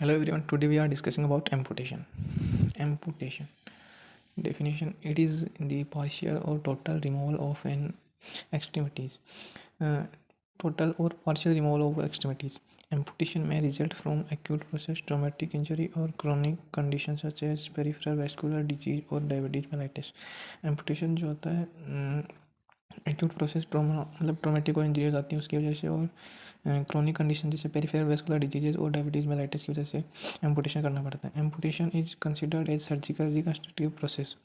Hello everyone, today we are discussing about amputation. Amputation definition: it is the partial or total removal of an extremities. Uh, Total or partial removal of extremities. Amputation may result from acute process, traumatic injury, or chronic conditions such as peripheral vascular disease or diabetes mellitus. Amputation जो होता है acute process trauma मतलब traumatic और injury हो जाती है उसकी वजह से, और क्रोनिक कंडीशन जैसे पेरिफेरल वेस्कुलर डिजीजेज और डायबिटीज मेलाइटिस की वजह से एम्पुटेशन करना पड़ता है. Amputation is considered as surgical reconstructive process.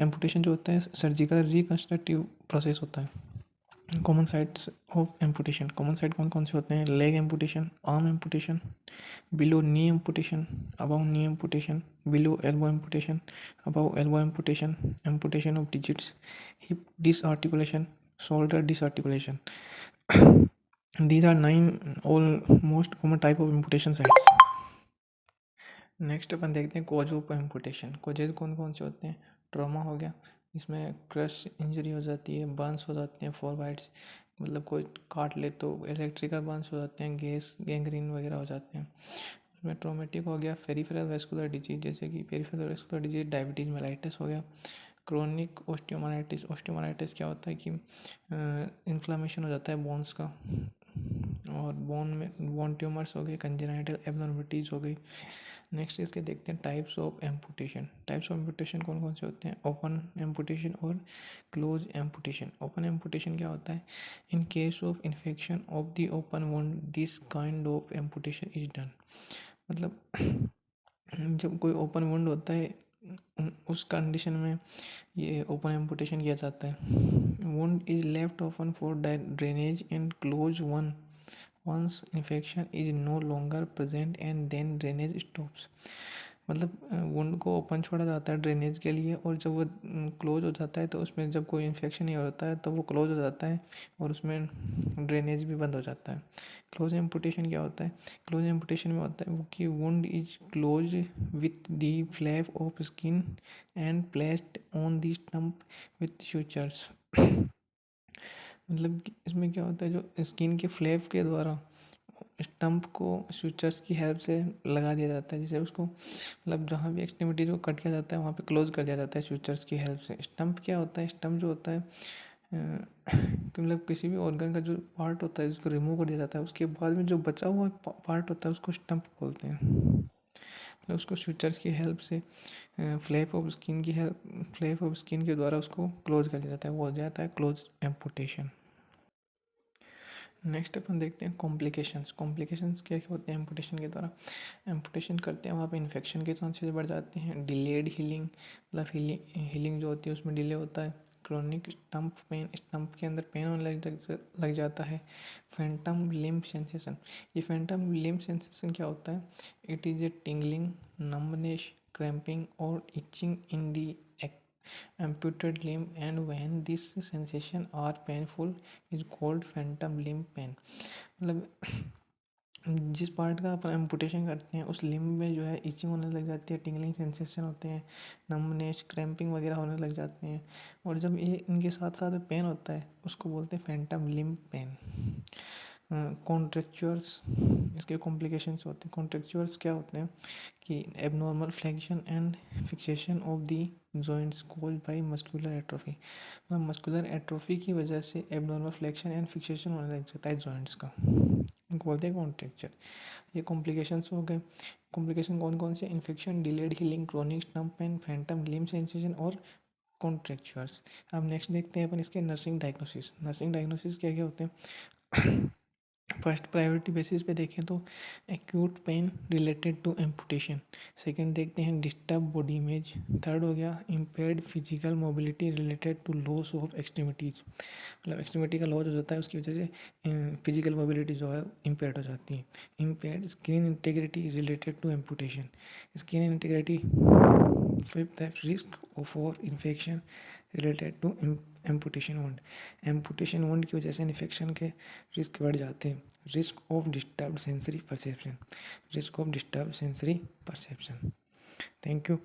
Amputation जो होता है सर्जिकल रिकन्स्ट्रक्टिव प्रोसेस होता है. Common sites of amputation. Common site कौन कौन से होते हैं? Leg amputation, arm amputation, below knee amputation, above knee amputation, below elbow amputation, above elbow amputation, amputation of digits, hip disarticulation, shoulder disarticulation. These are 9 all most common type of amputation sites. Next अपन देखते हैं cause of amputation. Causes कौन कौन से होते हैं? Trauma हो गया, इसमें क्रश इंजरी हो जाती है, बर्न्स हो जाते हैं, फोर बाइट्स मतलब कोई काट ले तो इलेक्ट्रिकल बर्न्स हो जाते हैं, गैस गैंग्रीन वगैरह हो जाते हैं. उसमें ट्रोमेटिक हो गया, पेरिफेरल वेस्कुलर डिजीज जैसे कि peripheral vascular disease diabetes mellitus हो गया. क्रोनिक ऑस्टियोमाइटिस. ऑस्टियोमाइटिस क्या होता है कि इन्फ्लामेशन हो जाता है बोन्स का, और बोन ट्यूमर्स हो गए, कंजेनाइटल एबनॉर्मलिटीज़ हो गई. नेक्स्ट इसके देखते हैं types of amputation. Types of amputation कौन कौन से होते हैं? ओपन एम्पुटेशन और क्लोज एम्पुटेशन. ओपन एम्पुटेशन क्या होता है? In case of infection of the open wound this kind of amputation is done. मतलब जब कोई ओपन वुंड होता है उस कंडीशन में ये ओपन एम्पुटेशन किया जाता है. Wound is left open for drainage and close once infection is no longer present and then drainage stops. मतलब वुंड को ओपन छोड़ा जाता है ड्रेनेज के लिए, और जब वो क्लोज हो जाता है तो उसमें जब कोई इन्फेक्शन नहीं होता है तो वो क्लोज हो जाता है और उसमें ड्रेनेज भी बंद हो जाता है. क्लोज एम्पुटेशन क्या होता है? क्लोज एम्पुटेशन में होता है वो कि wound is close with the flap of skin and placed on the stump with sutures. मतलब इसमें क्या होता है, जो स्किन के फ्लैप के द्वारा स्टम्प को सूचर्स की हेल्प से लगा दिया जाता है, जिससे उसको मतलब जहाँ भी एक्सट्रीमिटीज को कट किया जाता है वहाँ पे क्लोज कर दिया जाता है सूचर्स की हेल्प से. स्टम्प क्या होता है? स्टम्प जो होता है मतलब किसी भी ऑर्गन का जो पार्ट होता है उसको रिमूव कर दिया जाता है, उसके बाद में जो बचा हुआ पार्ट होता है उसको स्टम्प बोलते हैं. मतलब उसको सूचर्स की हेल्प से फ्लैप ऑफ स्किन के द्वारा उसको क्लोज कर दिया जाता है, वो हो जाता है क्लोज एम्पुटेशन. नेक्स्ट अपन देखते हैं कॉम्प्लिकेशंस. कॉम्प्लिकेशंस क्या क्या होते हैं एम्पुटेशन के द्वारा? एम्पुटेशन करते हैं वहाँ पे इन्फेक्शन के चांसेस बढ़ जाते हैं. डिलेड हीलिंग, मतलब हीलिंग जो होती है उसमें डिले होता है. क्रॉनिक स्टम्प पेन, स्टम्प के अंदर पेन होने लग जाता है. Phantom limb sensation. ये फैंटम लिम्ब सेंसेशन क्या होता है? It is a tingling, numbness, cramping और itching in the amputated limb, and when this sensation are painful is called phantom limb pain. मतलब जिस पार्ट का अपन एम्पुटेशन करते हैं उस लिम्ब में जो है इचिंग होने लग जाती है, टिंगलिंग सेंसेशन होते हैं, नंबनेस, क्रैम्पिंग वगैरह होने लग जाते हैं, और जब ये इनके साथ साथ पेन होता है उसको बोलते हैं फैंटम लिम्ब पेन. कॉन्ट्रेक्चुअल्स, इसके कॉम्प्लिकेशंस होते हैं. कॉन्ट्रेक्चुअल्स क्या होते हैं कि abnormal flexion and fixation of the joints caused by muscular atrophy. मतलब मस्कुलर एट्रोफी की वजह से एबनॉर्मल फ्लेक्शन एंड फिक्सेशन होने लग जाता है जॉइंट्स का, उनको बोलते हैं कॉन्ट्रेक्चर. ये कॉम्प्लिकेशंस हो गए. कॉम्प्लिकेशन कौन कौन से? Infection, delayed healing, chronic stump pain, phantom limb sensation और कॉन्ट्रेक्चुअल्स. अब नेक्स्ट देखते हैं अपन इसके नर्सिंग डायग्नोसिस. नर्सिंग डायग्नोसिस क्या क्या होते हैं? फर्स्ट प्रायोरिटी बेसिस पे देखें तो acute pain related to amputation. Second देखते हैं डिस्टर्ब बॉडी इमेज. थर्ड हो गया impaired physical mobility related to loss of extremities. मतलब एक्सट्रीमिटी का लॉस हो जाता है उसकी वजह से फिजिकल मोबिलिटी जो है इम्पेयर्ड हो जाती है. Impaired skin integrity related to amputation. Skin integrity. Fifth है risk of infection related to amputation wound. Amputation wound की वजह से इन्फेक्शन के रिस्क बढ़ जाते हैं. Risk of disturb sensory perception. Risk of disturb sensory perception. Thank you.